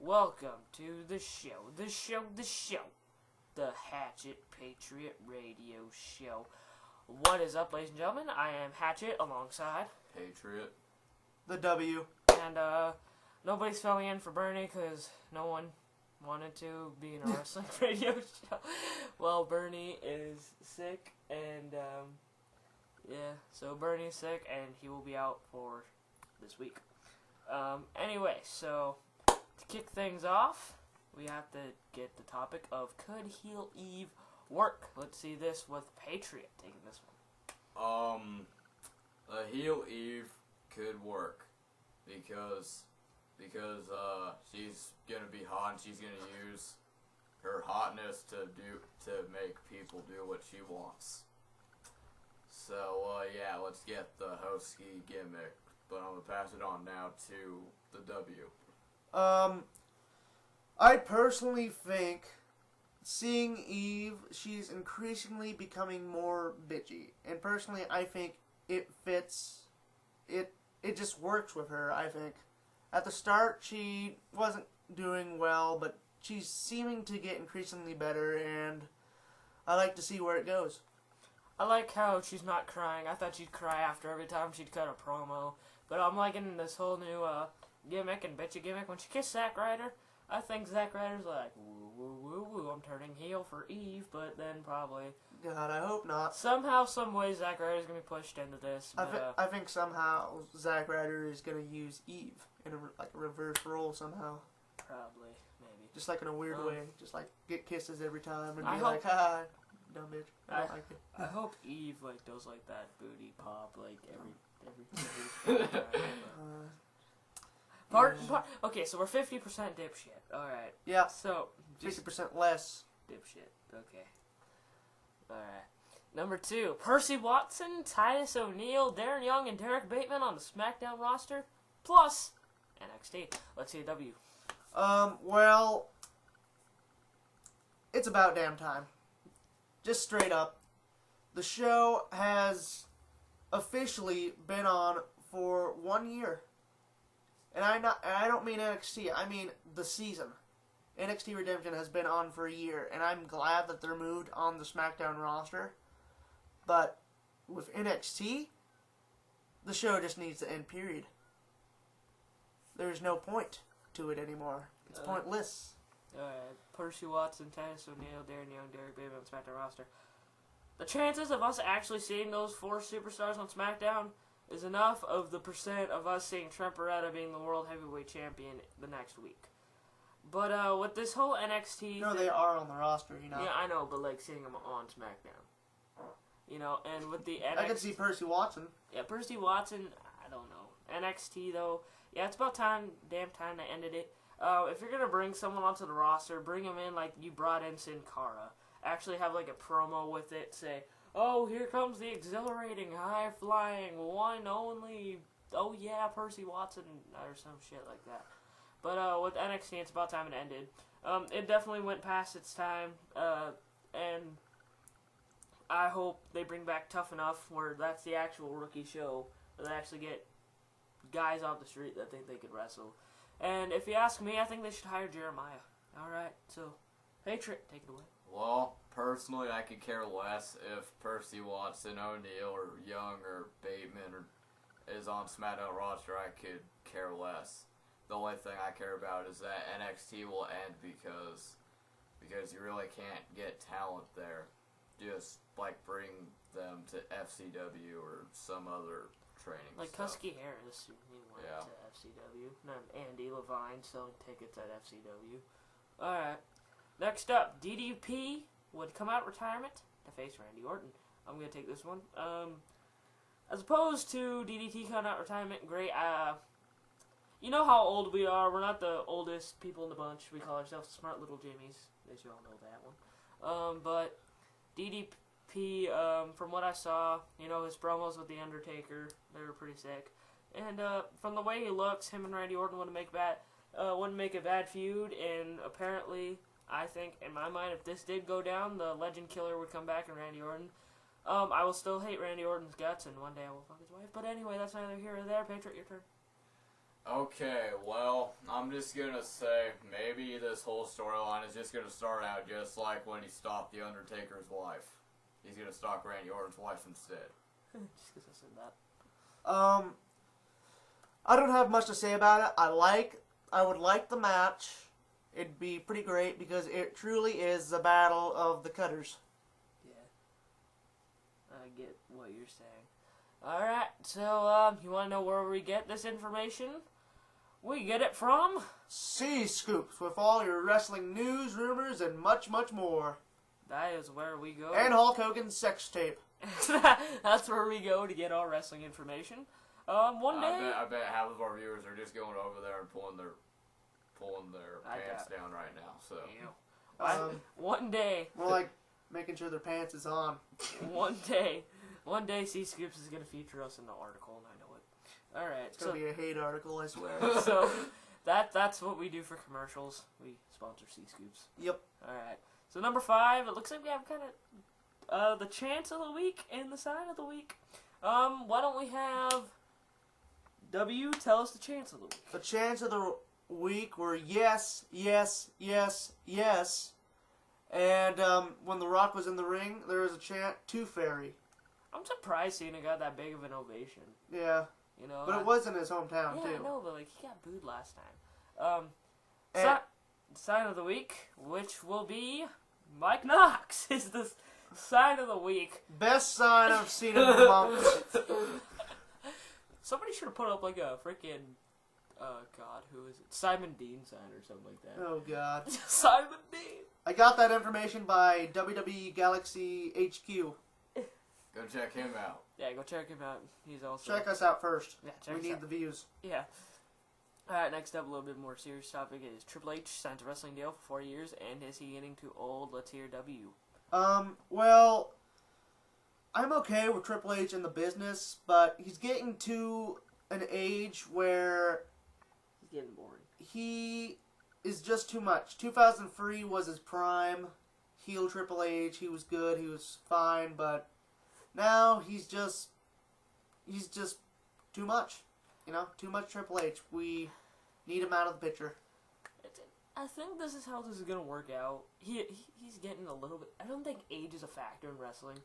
Welcome to the show, the Hatchetpatriot radio show. What is up, ladies and gentlemen? I am Hatchet alongside Patriot. The W. And nobody's filling in for Bernie because no one wanted to be in a wrestling radio show. Well, Bernie is sick, and yeah, so Bernie's sick, and he will be out for this week. Anyway, so to kick things off, we have to get the topic of could Heel Eve work? Let's see this with Patriot taking this one. A Heel Eve could work because she's gonna be hot and she's gonna use her hotness to make people do what she wants. So yeah, let's get the hosky gimmick. But I'm gonna pass it on now to the W. I personally think seeing Eve, she's increasingly becoming more bitchy. And personally, I think it fits. It just works with her, I think. At the start, she wasn't doing well, but she's seeming to get increasingly better, and I like to see where it goes. I like how she's not crying. I thought she'd cry after every time she'd cut a promo. But I'm liking this whole new gimmick and bitchy gimmick. When she kissed Zack Ryder, I think Zack Ryder's like, woo, woo, woo, woo, I'm turning heel for Eve, but then probably... God, I hope not. Somehow, some way, Zack Ryder's going to be pushed into this. But, I think somehow Zack Ryder is going to use Eve in a reverse role somehow. Probably, maybe. Just like in a weird way. Just like get kisses every time and I be hope, like, ha, dumb bitch. I don't like it. I hope Eve like does like that booty pop like every okay, so we're 50% dipshit. Alright. Yeah. So 50% less. Dipshit. Okay. Alright. Number 2. Percy Watson, Titus O'Neil, Darren Young, and Derrick Bateman on the Smackdown roster. Plus NXT. Let's see a W. Well, it's about damn time. Just straight up. The show has officially been on for 1 year. And I don't mean NXT, I mean the season. NXT Redemption has been on for a year, and I'm glad that they're moved on the SmackDown roster. But with NXT, the show just needs to end, period. There's no point to it anymore. It's pointless. Alright, Percy Watson, Titus O'Neil, Darren Young, Derrick Bateman on SmackDown roster. The chances of us actually seeing those 4 superstars on SmackDown is enough of the percent of us seeing Trent Beretta being the World Heavyweight Champion the next week. But with this whole NXT No, thing, they are on the roster, you know. Yeah, I know, but like seeing them on SmackDown. You know, and with the NXT... I could see Percy Watson. Yeah, Percy Watson, I don't know. NXT, though, yeah, it's about damn time they ended it. If you're going to bring someone onto the roster, bring them in like you brought in Sin Cara. Actually have like a promo with it, say, oh, here comes the exhilarating, high-flying, one only, oh yeah, Percy Watson, or some shit like that. But with NXT, it's about time it ended. It definitely went past its time, and I hope they bring back Tough Enough, where that's the actual rookie show, where they actually get guys off the street that think they could wrestle. And if you ask me, I think they should hire Jeremiah. Alright, so, Patriot, take it away. Well, personally, I could care less if Percy Watson, O'Neil, or Young, or Bateman is on SmackDown roster. I could care less. The only thing I care about is that NXT will end because you really can't get talent there. Just like bring them to FCW or some other training like stuff. Husky Harris, he went to FCW. Not Andy Levine selling tickets at FCW. Alright. Next up, DDP would come out retirement to face Randy Orton. I'm going to take this one. As opposed to DDT coming out retirement, great. You know how old we are. We're not the oldest people in the bunch. We call ourselves Smart Little Jimmies, as you all know that one. But DDP, from what I saw, you know, his promos with The Undertaker, they were pretty sick. And from the way he looks, him and Randy Orton wouldn't make a bad feud. And apparently, I think, in my mind, if this did go down, the Legend Killer would come back and Randy Orton. I will still hate Randy Orton's guts, and one day I will fuck his wife. But anyway, that's neither here nor there. Patriot, your turn. Okay, well, I'm just gonna say maybe this whole storyline is just gonna start out just like when he stopped The Undertaker's wife. He's gonna stalk Randy Orton's wife instead. Just because I said that. I don't have much to say about it. I would like the match. It'd be pretty great because it truly is the battle of the cutters. Yeah. I get what you're saying. Alright, so, you want to know where we get this information? We get it from... C-Scoops with all your wrestling news, rumors, and much, much more. That is where we go. And Hulk Hogan's sex tape. That's where we go to get our wrestling information. One day... I bet half of our viewers are just going over there and pulling their pants down right now. So one day... More like making sure their pants is on. One day C-Scoops is going to feature us in the article, and I know it. Alright, It's going to be a hate article, I swear. So, that's what we do for commercials. We sponsor C-Scoops. Yep. Alright, so number 5, it looks like we have kind of the chants of the week and the sign of the week. Why don't we have W tell us the chants of the week? The chants of the week were yes, yes, yes, yes. And when The Rock was in the ring, there was a chant, Tooth Fairy. I'm surprised Cena got that big of an ovation. Yeah. You know, But it was in his hometown, too. Yeah, I know, but like, he got booed last time. Sign of the week, which will be Mike Knox, is the sign of the week. Best sign I've seen in months. Somebody should have put up like a freaking, God, who is it? Simon Dean sign or something like that. Oh, God. Simon Dean! I got that information by WWE Galaxy HQ. go check him out. Yeah, go check him out. He's also... Check us out first. Yeah, check we us need out. the views. Yeah. Alright, next up, a little bit more serious topic is Triple H signs a wrestling deal for 4 years, and is he getting too old? Let's hear W. Well, I'm okay with Triple H in the business, but he's getting to an age where He's getting boring. he is just too much. 2003 was his prime. Heel Triple H, he was good, he was fine, but now he's just too much. You know, too much Triple H. We need him out of the picture. I think this is how this is going to work out. He's getting a little bit... I don't think age is a factor in wrestling.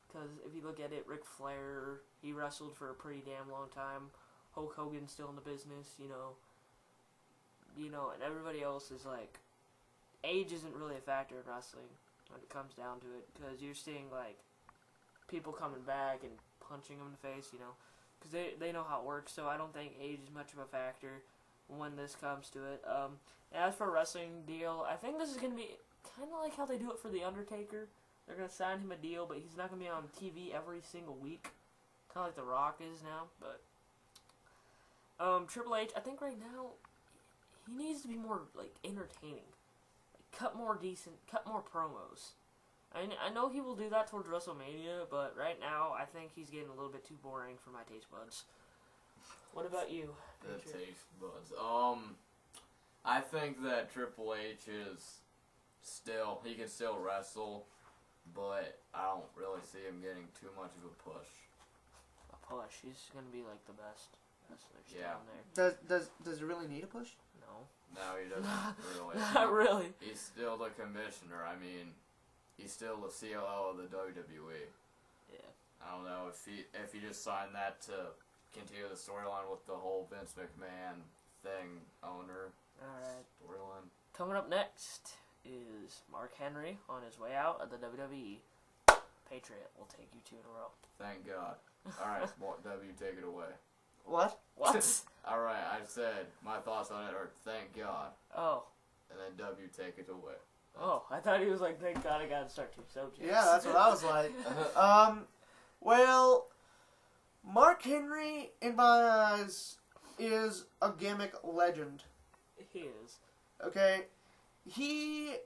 Because if you look at it, Ric Flair, he wrestled for a pretty damn long time. Hulk Hogan's still in the business, you know, and everybody else is like... Age isn't really a factor in wrestling when it comes down to it. Because you're seeing, like, people coming back and punching them in the face, you know. Because they know how it works, so I don't think age is much of a factor when this comes to it. As for a wrestling deal, I think this is going to be kind of like how they do it for The Undertaker. They're going to sign him a deal, but he's not going to be on TV every single week. Kind of like The Rock is now, but... Triple H, I think right now, he needs to be more, like, entertaining. Like, cut more promos. I know he will do that towards WrestleMania, but right now, I think he's getting a little bit too boring for my taste buds. What about you? The taste buds. I think that Triple H is he can still wrestle, but I don't really see him getting too much of a push. A push? He's gonna be like the best wrestler down there. Does he really need a push? No. No, he doesn't really. Not really. He's still the commissioner. I mean, he's still the COO of the WWE. Yeah. I don't know if he just signed that to continue the storyline with the whole Vince McMahon thing owner. Alright. Storyline. Coming up next is Mark Henry on his way out of the WWE. Patriot will take you 2 in a row. Thank God. Alright, W, take it away. What? What? Alright, I said my thoughts on it are thank God. Oh. And then W, take it away. Oh, I thought he was like, thank God I gotta start 2 subjects. Yeah, that's what I was like. Well, Mark Henry, in my eyes, is a gimmick legend. He is. Okay? He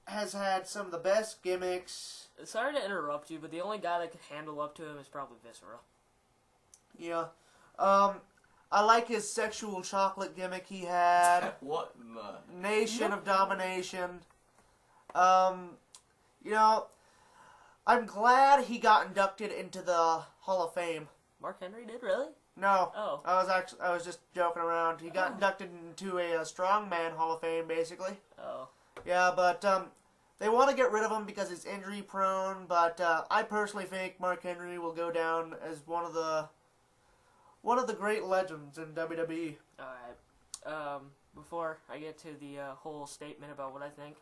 has had some of the best gimmicks. Sorry to interrupt you, but the only guy that could handle up to him is probably Viscera. Yeah. I like his sexual chocolate gimmick he had. What in the... Nation of Domination. You know, I'm glad he got inducted into the Hall of Fame. Mark Henry did, really? No. Oh. I was just joking around. He got inducted into a strongman Hall of Fame, basically. Oh. Yeah, but they want to get rid of him because he's injury prone. But I personally think Mark Henry will go down as one of the great legends in WWE. All right. Before I get to the whole statement about what I think,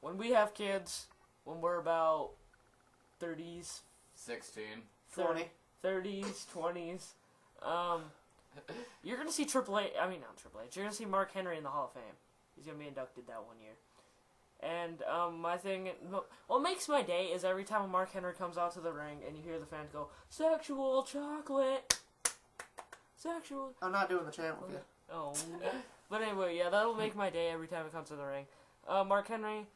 when we have kids, when we're about 30s, 16. 20. 30s, 20s, you're gonna see Triple H. I mean, not Triple H. You're gonna see Mark Henry in the Hall of Fame. He's gonna be inducted that 1 year. And my thing, what makes my day is every time Mark Henry comes out to the ring and you hear the fans go, "Sexual chocolate, sexual." I'm not doing the chant with you. Oh, but anyway, yeah, that'll make my day every time it comes to the ring. Mark Henry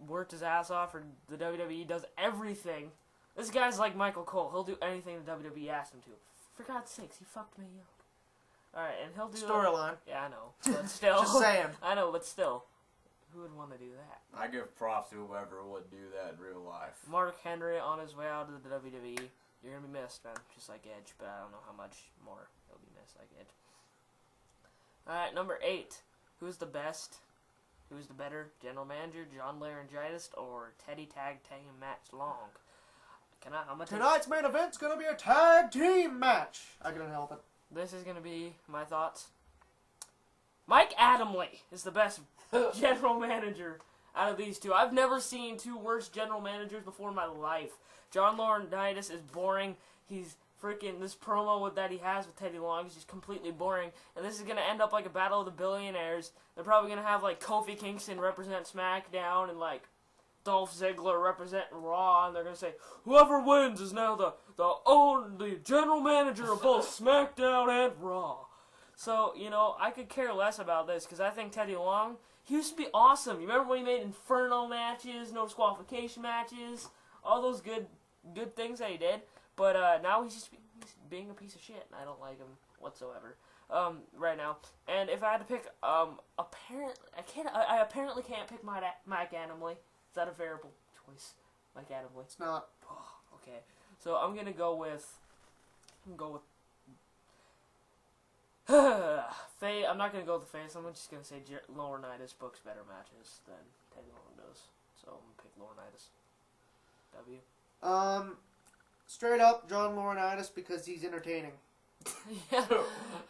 worked his ass off for the WWE, does everything. This guy's like Michael Cole. He'll do anything the WWE asks him to. For God's sakes, he fucked Mae Young. Alright, and he'll do... Storyline. Yeah, I know, but still. Just saying. I know, but still. Who would want to do that? I give props to whoever would do that in real life. Mark Henry on his way out of the WWE. You're going to be missed, man. Just like Edge, but I don't know how much more he'll be missed like Edge. Alright, number 8. Who's the best? Who's the better general manager, John Laurinitis or Teddy Tag Team Match Long? Tonight's main event's gonna be a tag team match. I couldn't help it. This is gonna be my thoughts. Mike Adamle is the best general manager out of these two. I've never seen two worse general managers before in my life. John Laurinitis is boring. He's freaking, this promo that he has with Teddy Long is just completely boring. And this is going to end up like a battle of the billionaires. They're probably going to have like Kofi Kingston represent SmackDown and like Dolph Ziggler represent Raw. And they're going to say, whoever wins is now the general manager of both SmackDown and Raw. So, you know, I could care less about this because I think Teddy Long, he used to be awesome. You remember when he made Inferno matches, no disqualification matches, all those good things that he did? But now he's being a piece of shit, and I don't like him whatsoever right now. And if I had to pick, I apparently can't pick Mike Adamle. Is that a variable choice, Mike Adamle? It's not. Oh, okay, so I'm gonna go with. Faye. I'm not gonna go with the face. I'm just gonna say Laurinitis books better matches than Teddy Long does. So I'm gonna pick Laurinitis. W. Straight up, John Laurinitis because he's entertaining. Yeah.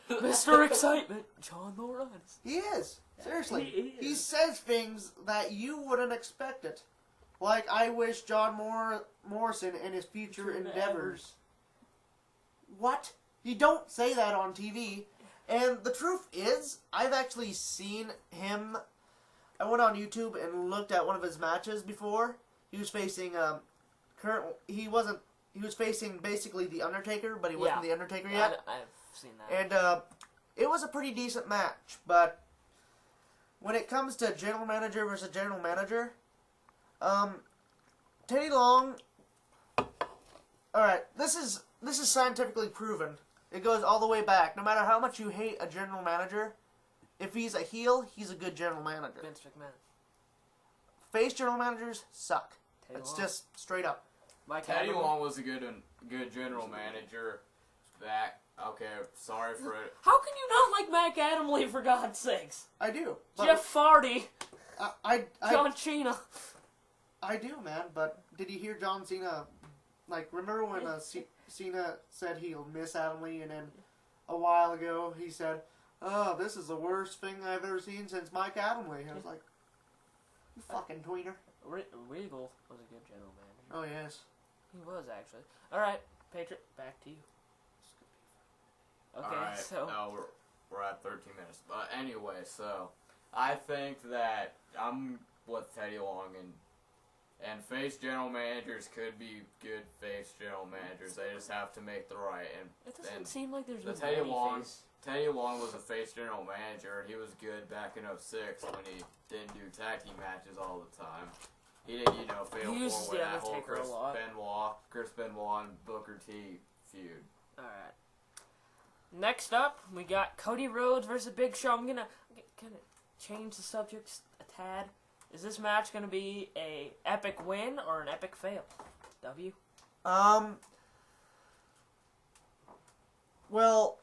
Mr. Excitement, John Laurinitis. He is. Seriously. He is. says things that you wouldn't expect it. Like, I wish John Morrison in his future endeavors. What? You don't say that on TV. And the truth is, I've actually seen him. I went on YouTube and looked at one of his matches before. He was facing, he was facing basically The Undertaker, but he wasn't The Undertaker yet. I've seen that. And it was a pretty decent match, but when it comes to general manager versus general manager, Teddy Long, alright, this is scientifically proven. It goes all the way back. No matter how much you hate a general manager, if he's a heel, he's a good general manager. Vince McMahon. Face general managers suck. Teddy It's Long. just straight up. Teddy Long was a good general manager. Okay, sorry for it. How can you not like Mike Adamle, for God's sakes? I do. Jeff Hardy. John Cena. I do, man, but did you hear John Cena? Like, remember when Cena said he'll miss Adamle, and then a while ago he said, "Oh, this is the worst thing I've ever seen since Mike Adamle." I was like, "You fucking tweener." Regal was a good general manager. Oh yes, he was actually. All right, Patriot, back to you. Okay, Alright, so we're at 13 minutes. But anyway, so I think that I'm with Teddy Long, and face general managers could be good face general managers. They just have to make the right. And it doesn't seem like there's Teddy Long was a face general manager. He was good back in 2006 when he didn't do tag team matches all the time. He did, fatal He uses four-way, the that whole Undertaker a lot. Chris Benoit and Booker T feud. Alright. Next up, we got Cody Rhodes versus Big Show. I'm gonna change the subject a tad. Is this match gonna be a epic win or an epic fail? W? Well,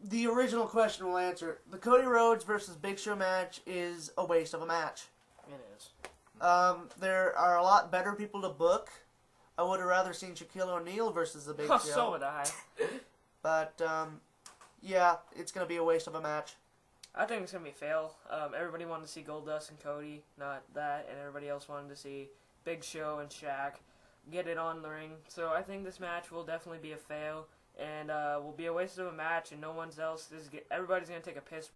the original question will answer. The Cody Rhodes versus Big Show match is a waste of a match. It is. There are a lot better people to book. I would have rather seen Shaquille O'Neal versus the Big Show. So would I. But, yeah, it's going to be a waste of a match. I think it's going to be a fail. Everybody wanted to see Goldust and Cody, not that, and everybody else wanted to see Big Show and Shaq get it on the ring. So I think this match will definitely be a fail, and will be a waste of a match, and no one's else. Everybody's going to take a piss